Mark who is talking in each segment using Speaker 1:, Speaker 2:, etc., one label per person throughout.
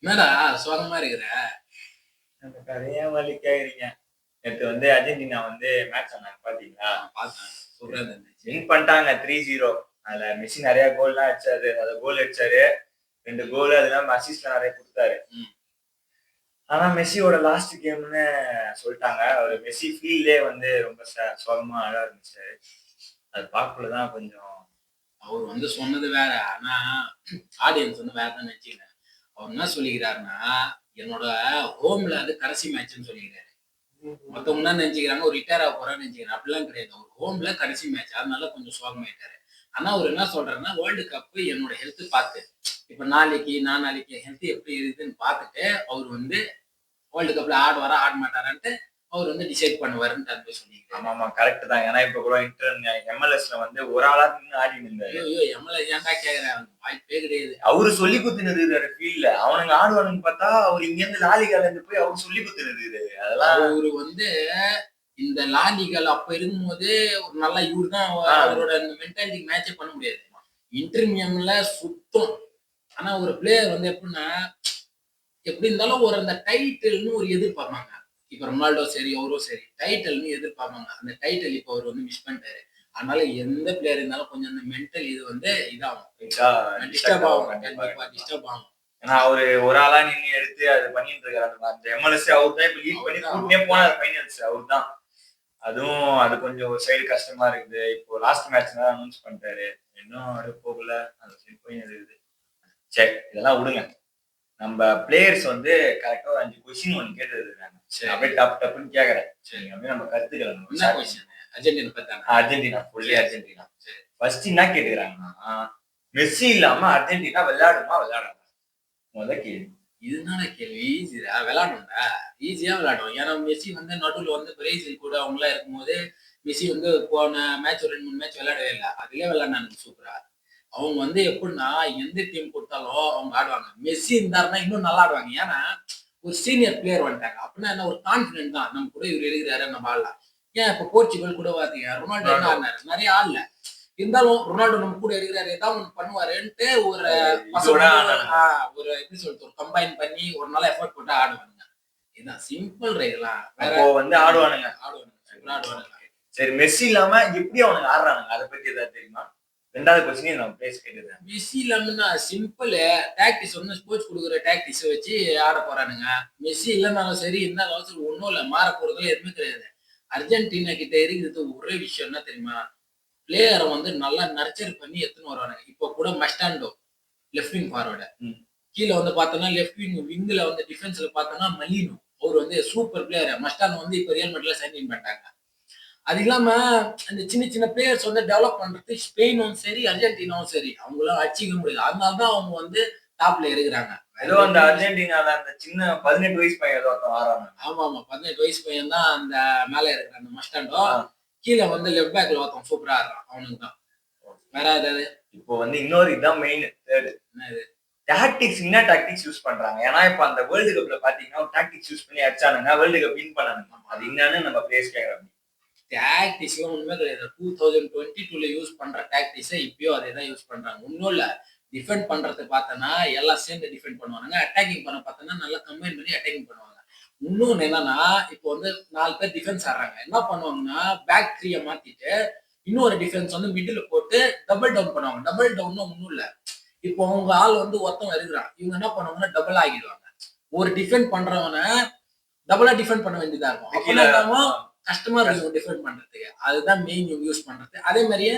Speaker 1: என்னடா சோகமா இருக்கிற?
Speaker 2: அந்த கதையே வலிக்காயிருங்க. நேத்து வந்து அர்ஜென்டினா வந்து மேட்ச் ஆனாங்க பாத்தீங்களா?
Speaker 1: பார்த்தேன். சூப்பரா இருந்துச்சு.
Speaker 2: வின் பண்ணிட்டாங்க 3-0. அதுல மெஸ்ஸி நெறைய கோல்லாம் அடிச்சாரு. கோல் அடிச்சாரு. 2 கோல் அது இல்லாம அசிஸ்ட்லாம் நெறைய குடுத்தாரு. ஆனா மெஸ்ஸியோட லாஸ்ட் கேம்னு சொல்ட்டாங்க. அவரு மெஸ்ஸி ஃபீல்ட்லயே வந்து ரொம்ப சோகமா அழ ஆரம்பிச்சாரு. அது பார்க்கக்குள்ள தான் கொஞ்சம்
Speaker 1: அவரு வந்து சொன்னது வேற. ஆனா ஆடியன்ஸ் வந்து வேற தான் நெனச்சுக்கினாங்க. அவர் என்ன சொல்லிக்கிறாருன்னா, என்னோட ஹோம்ல அது கடைசி மேட்ச்ன்னு சொல்லிக்கிறாரு. மத்தவங்க என்ன நெனச்சுக்கிறாங்க, ஒரு ரிட்டயர் ஆக போறான்னு நெனச்சுக்கிறாங்க. அப்படிலாம் கிடையாது. அவர் ஹோம்ல கடைசி மேட்ச். அதனால கொஞ்சம் சோகமாயிட்டாரு. ஆனா அவரு என்ன சொல்றாருன்னா, வேர்ல்டு கப் என்னோட ஹெல்த் பார்த்து, இப்ப நாளைக்கு, நாளான்னைக்கு என் ஹெல்த் எப்படி இருக்குதுன்னு பார்த்துட்டு, அவரு வந்து வேர்ல்டு கப்ல ஆடுவாரா, ஆட மாட்டாரான்ட்டு அவர் வந்து டிசைட் பண்ணுவாருன்ட்டு அது போய் சொல்லியிருக்காரு.
Speaker 2: ஆமாமா கரெக்ட் தான். ஏன்னா இப்ப கூட எம்எல்எஸ்ல வந்து ஒரு ஆளா நின்னு ஆடிட்டு இருந்தாரு.
Speaker 1: ஐயோ எம்எல்ஏ ஏன்டா கேக்குறேன்? வாய்ப்பே கிடையாது.
Speaker 2: அவரு சொல்லி குடுத்துனது ஃபீல்ட்ல. அவனுங்க ஆடுவானுன்னு பார்த்தா, அவரு இங்க இருந்து லாலிகால இருந்து போய் அவரு சொல்லி குடுத்துனது. அதெல்லாம்
Speaker 1: அவரு வந்து இந்த லாலிகள் அப்ப இருக்கும்போது ஒரு நல்லா இவரு தான் அவரோட மென்டாலிட்டி மேட்சே பண்ண முடியாது. இன்டர்மியம்ல சுத்தம். ஆனா ஒரு பிளேயர் வந்து எப்படின்னா, எப்படி இருந்தாலும் ஒரு அந்த டைட்டில்னு ஒரு எதிர்பார்ப்பாங்க. இப்ப ரொனால்டோ சரி, அவரும் சரி. டைட்டில்னு எதிர்பார்ப்பாங்க. அந்த டைட்டில் இப்ப அவர் வந்து மிஸ் பண்ணிட்டாரு. அதனால எந்த பிளேயர் இருந்தாலும் கொஞ்சம் அந்த மென்டல் இது வந்து இதாகும். டிஸ்டர்ப் ஆகும். கண்டிப்பா டிஸ்டர்ப் ஆகும்.
Speaker 2: ஏன்னா அவரு ஒரு ஆளா நின்னு எடுத்து அது பண்ணிட்டு இருக்காரு. அந்த எம்எல்எஸ் அவர் தான் இப்ப லீட் பண்ணி கூட்டினே போனாரு ஃபைனல்ஸ். அவர் தான். அதுவும் அது கொஞ்சம் ஒரு சைடு கஷ்டமா இருக்குது. இப்போ லாஸ்ட் மேட்ச் தான் அனௌன்ஸ் பண்ணிட்டாரு. இன்னும் அது போகல. அது சரி போயின்னு இருக்குது. சரி இதெல்லாம் விடுங்க. நம்ம பிளேயர்ஸ் வந்து கரெக்டா ஒரு 5 கொஸ்டின் ஒன்னு கேட்டு இருக்காங்க. அப்படியே டப்புன்னு கேக்குறேன். சரி அப்படியே நம்ம கருத்துக்களை
Speaker 1: என்ன கொஸ்டின்? அர்ஜென்டினா பத்தானா?
Speaker 2: Argentina fully Argentina. ஃபர்ஸ்ட் என்ன கேட்டுக்கிறாங்கன்னா, மெஸ்ஸி இல்லாம அர்ஜென்டினா விளையாடுமா விளையாடாதா? முத கேள்வி.
Speaker 1: இதுதானே கேள்வி. ஈஸிடா விளையாடும்டா. ஈஸியா விளையாடும். ஏன்னா மெஸ்ஸி வந்து நடுவுல வந்து பிரேசில் கூட அவங்களாம் இருக்கும்போது மெஸ்ஸி வந்து போன மேட்ச் 2, 3 மேட்ச் விளையாடவே இல்ல. அதுலயே விளையாடுனானுங்க சூப்பரா. அவங்க வந்து எப்படின்னா எந்த டீம் கொடுத்தாலும் அவங்க ஆடுவாங்க. மெஸ்ஸி இருந்தாருன்னா இன்னும் நல்லா ஆடுவாங்க. ஏன்னா ஒரு சீனியர் பிளேயர் வந்துட்டாங்க. அப்படின்னா என்ன ஒரு கான்பிடன்ட் தான். நம்ம கூட இவர் இருக்கிறாரு நம்ம ஆடலாம். ஏன் இப்ப போர்ச்சுகல் கூட பாத்தீங்க ரொனால்டோ என்ன ஆடினாரு? நிறைய ஆடல. இருந்தாலும் ரொனால்டோ நம்ம கூட இருக்கிறாரு ஏதாவது ஒண்ணு பண்ணுவாருன்ட்டு ஒரு ஒரு எப்படி சொல்றது ஒரு கம்பைன் பண்ணி ஒரு நல்ல எஃபர்ட் போட்டு ஆடுவானுங்க. இதுதான் சிம்பிள் இதெல்லாம்.
Speaker 2: அப்போ வந்து ஆடுவானுங்க.
Speaker 1: சூப்பரா ஆடுவானுங்க.
Speaker 2: சரி மெஸ்ஸி இல்லாம எப்படி அவனுங்க ஆடுறானுங்க? அதை பத்தி ஏதாவது தெரியுமா? ரெண்டாவது கொஸ்டின் நான் பேச கேட்டுறேன்.
Speaker 1: மெஸ்ஸி இல்லாமன்னா சிம்பிள் டாக்டிக்ஸ் வந்து கோச் கொடுக்குற டாக்டிக்ஸ் வச்சு ஆட போறானுங்க. மெஸ்ஸி இல்லைனாலும் சரி இருந்தாலும் சரி ஒன்றும் இல்லை மாற போறதுல எதுவுமே கிடையாது. அர்ஜென்டினா கிட்ட இருக்கிறது ஒரே விஷயம் என்ன தெரியுமா? பிளேயரை வந்து நல்லா நர்ச்சர் பண்ணி எடுத்துன்னு வருவானுங்க. இப்போ கூட மஸ்டாண்டோ லெஃப்ட் விங் ஃபார்வர்டு. கீழே வந்து பார்த்தோம்னா லெஃப்ட் விங்ல வந்து டிஃபென்ஸ்ல பார்த்தோம்னா மலினோ அவர் வந்து சூப்பர் பிளேயர். மஸ்டாண்டோ வந்து இப்போ ரியல் மெட்ல சைன் இன் பண்ணிட்டாங்க. அது இல்லாம அந்த சின்ன சின்ன பிளேயர்ஸ் வந்து டெவலப் பண்றது ஸ்பெயினும் சரி அர்ஜென்டினாவும் சரி அவங்களாம் அடிச்சிக்க முடியாது. அதனாலதான் அவங்க வந்து டாப்ல இருக்கிறாங்க.
Speaker 2: ஏதோ அந்த அர்ஜென்டினால அந்த சின்ன 18 வயசு பையன் ஏதோ ஆறாங்க.
Speaker 1: ஆமா 18 வயசு பையன் தான் அந்த மேல இருக்கிற அந்த மஸ்டாண்டோ. கீழே வந்து லெஃப்ட் பேக்ல ஒருத்தன் சூப்பரா ஆடுறான். அவனுக்கு தான். வேற ஏதாவது
Speaker 2: இப்போ வந்து இன்னொரு இதுதான் மெயின் தேர்ட். டாக்டிக்ஸ் என்ன டாக்டிக்ஸ் யூஸ் பண்றாங்க? ஏன்னா இப்ப அந்த வேர்ல்டு கப்ல பாத்தீங்கன்னா ஒரு டாக்டிக்ஸ் யூஸ் பண்ணி அடிச்சானுங்க வேர்ல்டு கப் வின் பண்ணானுங்க. அது என்னன்னு நம்ம பிளேஸ் கேக்குறோம்.
Speaker 1: டாக்டிக்ஸ் ஒண்ணுமே கிடையாது. 2022ல யூஸ் பண்ற டாக்டிக்ஸை இப்பயும் அதே தான் யூஸ் பண்றாங்க. ஒன்றும் இல்ல டிஃபெண்ட் பண்றது பார்த்தோன்னா எல்லாம் சேர்ந்து டிஃபெண்ட் பண்ணுவாங்க. அட்டாக்கிங் பண்ண பார்த்தோன்னா நல்லா கம்பைன் பண்ணி அட்டாக்கிங் பண்ணுவாங்க. இன்னொன்னு என்னன்னா இப்போ வந்து 4 பேர் டிஃபென்ஸ் ஆடுறாங்க. என்ன பண்ணுவாங்கன்னா பேக் த்ரீயை மாத்திட்டு இன்னொரு டிஃபென்ஸ் வந்து மிடில் போட்டு டபுள் டவுன் பண்ணுவாங்க. டபுள் டவுன் ஒன்றும் இல்ல. இப்போ அவங்க ஆள் வந்து ஒருத்தவங்க இருக்கிறான். இவங்க என்ன பண்ணுவாங்கன்னா டபுள் ஆகிடுவாங்க. ஒரு டிஃபெண்ட் பண்றவனை டபுளா டிஃபெண்ட் பண்ண வேண்டியதா இருக்கும். கஷ்டமா இருக்கும் டிஃபெண்ட் பண்றதுக்கு. அதுதான் மெயின் இவங்க யூஸ் பண்றது. அதே மாதிரியே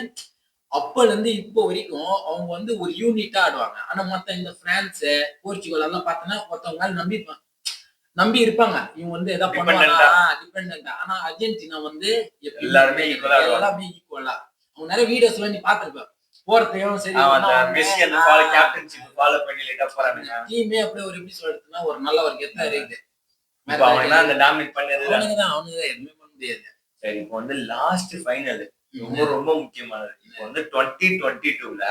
Speaker 1: அப்பல இருந்து இப்போ வரைக்கும் அவங்க வந்து ஒரு யூனிட்டா ஆடுவாங்க. ஆனா மத்த இந்த பிரான்ஸ், போர்ச்சுகல் எல்லாம் பார்த்தோன்னா ஒருத்தவங்க மேல நம்பி இருப்பாங்க. இவங்க வந்து எதாவது பண்ணுவாங்க டிபெண்டன்டா. ஆனா அர்ஜென்டினா வந்து
Speaker 2: எல்லாருமே ஈக்குவலா.
Speaker 1: அவங்க நிறைய வீடியோஸ்ல நீ பார்த்திருப்ப. போறதையும் சரி
Speaker 2: மெஸ்ஸி அந்த கேப்டன்ஷிப் ஃபாலோ பண்ணி லைட்டா போறாங்க.
Speaker 1: டீமே அப்படியே ஒரு எப்படி சொல்றதுன்னா ஒரு நல்ல ஒரு கெத்தா இருக்குது.
Speaker 2: அவனுங்க அந்த டாமினேட் பண்ணது
Speaker 1: அவனுங்க தான் எதுவுமே பண்ண முடியாது.
Speaker 2: சரி இப்போ வந்து லாஸ்ட் ஃபைனல் ரொம்ப ரொம்ப முக்கியமானது. இப்போ வந்து 2022ல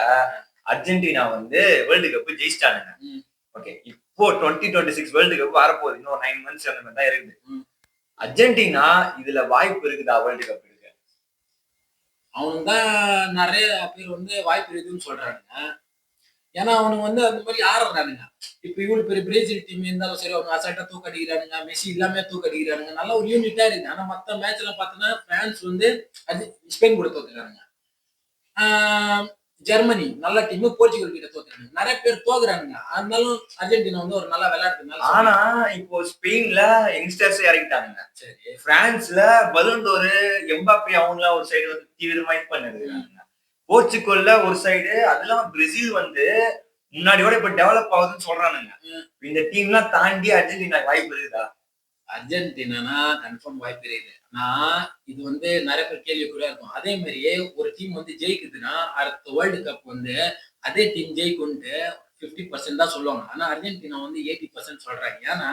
Speaker 2: அர்ஜென்டினா வந்து வேர்ல்டு கப் ஜெயிச்சிட்டானுங்க. ஓகே இப்போ 2026 வேர்ல்டு கப் வரப்போகுது. இன்னும் 9 மந்த்ஸ் அந்த மாதிரி தான் இருக்குது. அர்ஜென்டினா இதுல வாய்ப்பு இருக்குதா வேர்ல்டு கப் இருக்கு?
Speaker 1: அவங்க தான் நிறைய பேர் வந்து வாய்ப்பு இருக்குன்னு சொல்றாங்க. ஏன்னா அவனுங்க வந்து அந்த மாதிரி ஆடுறானுங்க. இப்ப இவ்வளவு பெரிய பிரேசில் டீம் இருந்தாலும் சரி, அவங்க அசால்ட்டா தூக்கடிக்கிறானுங்க. மெஸ்ஸி இல்லாம தூக்கடிக்கிறானுங்க. நல்ல ஒரு யூனிட்டா இருக்கு. ஆனா மத்த மேட்ச்ல பார்த்தோன்னா பிரான்ஸ் வந்து அது ஸ்பெயின் கூட தோத்துக்கிறானுங்க. ஆஹ் ஜெர்மனி நல்ல டீம் போர்ச்சுகல் கிட்ட தோத்துறாங்க. நிறைய பேர் தோக்குறானுங்க. இருந்தாலும் அர்ஜென்டினா வந்து ஒரு நல்லா விளையாடுறதுனால
Speaker 2: ஆனா
Speaker 1: சொல்றேன்.
Speaker 2: இப்போ ஸ்பெயின்ல யங்ஸ்டர்ஸ் இறக்கிட்டாங்க.
Speaker 1: சரி.
Speaker 2: பிரான்ஸ்ல பலூன் டோர் எம்பாப்பே அவங்கள ஒரு சைடு வந்து தீவிரமா இது பண்ணிருக்காங்க. போர்ச்சுகல்ல ஒரு சைடு, அதெல்லாம் பிரேசில் வந்து முன்னாடியோட இப்ப டெவலப் ஆகுதுன்னு சொல்றானுங்க. இந்த டீம்லாம் தாண்டி அர்ஜென்டினா வாய்ப்பு இருக்குதா?
Speaker 1: அர்ஜென்டினானா கன்ஃபார்ம் வாய்ப்பு இருக்குது. ஆனா இது வந்து நிறைய பேர் கேள்விக்குறியா இருக்கும். அதே மாதிரியே ஒரு டீம் வந்து ஜெயிக்குதுன்னா அடுத்த வேர்ல்டு கப் வந்து அதே டீம் ஜெயிக்கும்ட்டு 50% தான் சொல்லுவாங்க. ஆனா அர்ஜென்டினா வந்து 80% சொல்றாங்க. ஏன்னா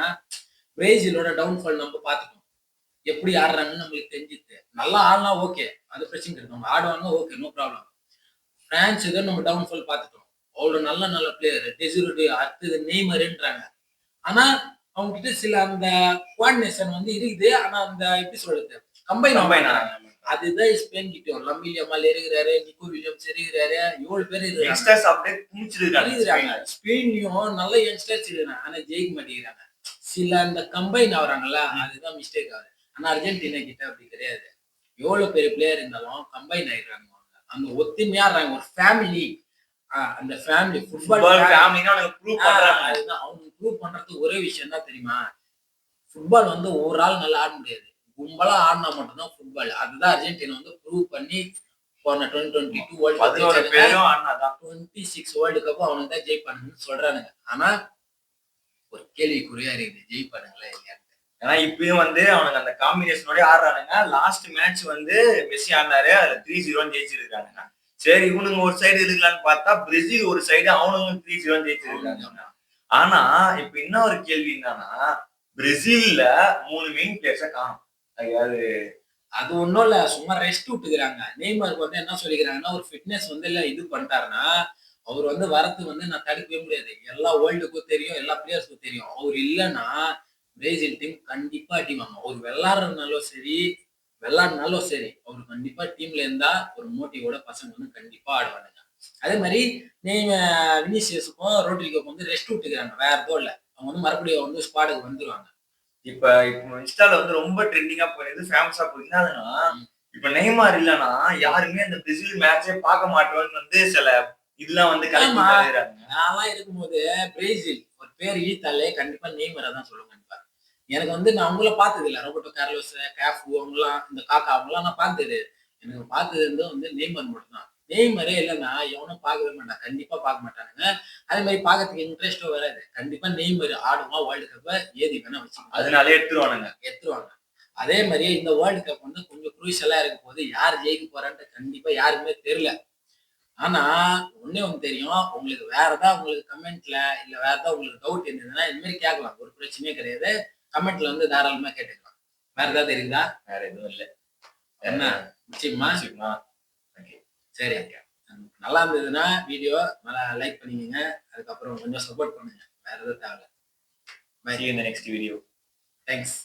Speaker 1: பிரேசிலோட டவுன்ஃபால் நம்ம பார்த்துட்டோம். எப்படி ஆடுறாங்கன்னு நம்மளுக்கு தெரிஞ்சுது. நல்லா ஆடினா ஓகே. அது பிரச்சனை இருக்கு. அவங்க ஆடுவாங்க ஓகே, நோ ப்ராப்ளம். பிரான்ஸ் இதை நம்ம டவுன்ஃபால் பார்த்துட்டோம். அவ்வளவு நல்ல நல்ல பிளேயர் டெசிருடி அடுத்தது நெய்மர்ன்றாங்க. ஆனா அவங்க கிட்ட சில அந்த கோஆர்டினேஷன் வந்து இருக்குது. ஆனா அந்த எப்படி சொல்றது கம்பைன்
Speaker 2: கம்பைன்
Speaker 1: ஆகுறாங்க. அதுதான் ஸ்பெயின் கிட்ட லம்பில் யமால் இருக்கிறாரு, நிக்கோ வில்லியம்ஸ் இருக்கிறாரு, 7 பேர் இருக்கிறாங்க.
Speaker 2: யங்ஸ்டர்ஸ் அப்படியே குமிச்சிருக்காங்க.
Speaker 1: ஸ்பெயின்லயும் நல்ல யங்ஸ்டர்ஸ் இருக்கிறாங்க. ஆனா ஜெயிக்க மாட்டேங்கிறாங்க. சில அந்த கம்பைன் ஆகுறாங்கல்ல, அதுதான் மிஸ்டேக் ஆகுது. ஆனா அர்ஜென்டினா கிட்ட அப்படி கிடையாது. எவ்வளவு பெரிய பிளேயர் இருந்தாலும் கம்பைன் ஆயிடுறாங்க. அந்த ஒத்துமையா ஆடுறாங்க. ஒரு ஃபேமிலி. அந்த ஃபேமிலி ஃபுட்பால்
Speaker 2: ஃபேமிலினா அவங்க ப்ரூவ் பண்றாங்க.
Speaker 1: அதுதான் அவங்க ப்ரூவ் பண்றதுக்கு ஒரே விஷயம் தான் தெரியுமா? ஃபுட்பால் வந்து ஒரு ஆள் நல்லா ஆட முடியாது. கும்பலா ஆடினா மட்டும்தான் ஃபுட்பால். அதுதான் அர்ஜென்டினா வந்து ப்ரூவ் பண்ணி போன 2022 வேர்ல்ட் கப்
Speaker 2: 11 பேரும் ஆடினாதான்
Speaker 1: 26 வேர்ல்டு கப் அவனுக்கு தான் ஜெயிப்பானுங்கன்னு சொல்றானுங்க. ஆனா ஒரு கேள்விக்குறியா இருக்குது. ஜெயிப்பானுங்களா இல்லையா?
Speaker 2: ஏன்னா இப்பயும் வந்து அவனுக்கு அந்த காம்பினேஷனோட ஆடுறானுங்க. லாஸ்ட் மேட்ச் வந்து மெஸ்ஸி ஆடினாரு. அதுல 3-0 ஜெயிச்சிருக்கானுங்க. சரி இவனுங்க ஒரு சைடு இருக்கலாம்னு பார்த்தா பிரேசில் ஒரு சைடு அவனுங்க 3-0 ஜெயிச்சிருக்காங்க. ஆனா இப்ப என்ன ஒரு கேள்வி என்னன்னா, பிரேசில்ல 3 மெயின் பிளேயர்ஸ காணோம்.
Speaker 1: அது ஒண்ணும் இல்ல. சும்மா ரெஸ்ட் விட்டுக்கிறாங்க. நெய்மருக்கு வந்து என்ன சொல்லிக்கிறாங்கன்னா, ஒரு ஃபிட்னஸ் வந்து இல்ல இது பண்ணிட்டாருன்னா, அவர் வந்து வரது வந்து நான் தடுக்கவே முடியாது. எல்லா வேர்ல்டுக்கும் தெரியும். எல்லா பிளேயர்ஸ்க்கும் தெரியும். அவர் இல்லன்னா பிரேசில் டீம் கண்டிப்பா அடி வாங்கும். அவர் விளையாடுறதுனாலும் சரி, விளையாடுனாலும் சரி, அவர் கண்டிப்பா டீம்ல இருந்தா ஒரு மோட்டிவோட பசங்க வந்து கண்டிப்பா ஆடுவானுங்க. அதே மாரி வினிசியஸுக்கும், ரோட்ரிகோக்கும் வந்து ரெஸ்ட் விட்டுக்கிறாங்க. வேற எதுவும் இல்ல. அவங்க வந்து மறுபடியும் வந்து ஸ்குவாடுக்கு வந்துருவாங்க.
Speaker 2: இப்ப இப்போ இன்ஸ்டால வந்து ரொம்ப ட்ரெண்டிங்கா போயிடுது, ஃபேமஸா போயிடுது. என்னதுன்னா, இப்ப நெய்மார் இல்லன்னா யாருமே அந்த பிரேசில் மேட்சே பார்க்க மாட்டோம்னு வந்து சில இதெல்லாம் வந்து கலக்கி
Speaker 1: ஆமா.
Speaker 2: தள்ளுறாங்க.
Speaker 1: நான்லாம் இருக்கும்போது பிரேசில் ஒரு பேர் இழுத்தாலே கண்டிப்பா நெய்மர தான் சொல்லுவேன் கண்டிப்பா. எனக்கு வந்து நான் அவங்கள பார்த்தது இல்ல. ரோபர்டோ கார்லோஸ், கேஃபு அவங்கலாம், இந்த காக்கா அவங்கலாம் நான் பார்த்தது. எனக்கு பார்த்தது வந்து நெய்மர் மட்டும் தான். நெய்மரே இல்லன்னா எவனும் பார்க்கவே மாட்டான். கண்டிப்பா பார்க்க மாட்டானுங்க. அதே மாரி பார்க்கறதுக்கு இன்ட்ரெஸ்ட்டும் வராது. கண்டிப்பா நெய்மர் ஆடுவான் வேர்ல்டு கப்ப ஏதி வேணா வச்சுக்கலாம்.
Speaker 2: அதனாலே எடுத்துருவானுங்க.
Speaker 1: எடுத்துருவாங்க. அதே மாரியே இந்த வேர்ல்டு கப் வந்து கொஞ்சம் குரூஷியலா இருக்கப்போது யார் ஜெயிக்க போறான்ட்டு கண்டிப்பா யாருக்குமே தெரியல. ஆனா, ஒண்ணே ஒண்ணு தெரியும். உங்களுக்கு வேற ஏதாவது உங்களுக்கு கமெண்ட்ல இல்ல வேற ஏதாவது உங்களுக்கு டவுட் இருந்ததுன்னா, இது மாரி கேட்கலாம். ஒரு பிரச்சனையே கிடையாது. கமெண்ட்ல வந்து தாராளமா கேட்டுக்கலாம். வேற ஏதாவது இருக்குதா?
Speaker 2: வேற எதுவும் இல்ல.
Speaker 1: என்ன? நிச்சயமா?
Speaker 2: நிச்சயமா. ஓகே.
Speaker 1: சரி. நல்லா இருந்ததுன்னா வீடியோ நல்லா லைக் பண்ணிக்கங்க. அதுக்கப்புறம் கொஞ்சம் சப்போர்ட் பண்ணுங்க. வேற எதுவும் தேவையில்ல.
Speaker 2: See you in the next video.
Speaker 1: Thanks.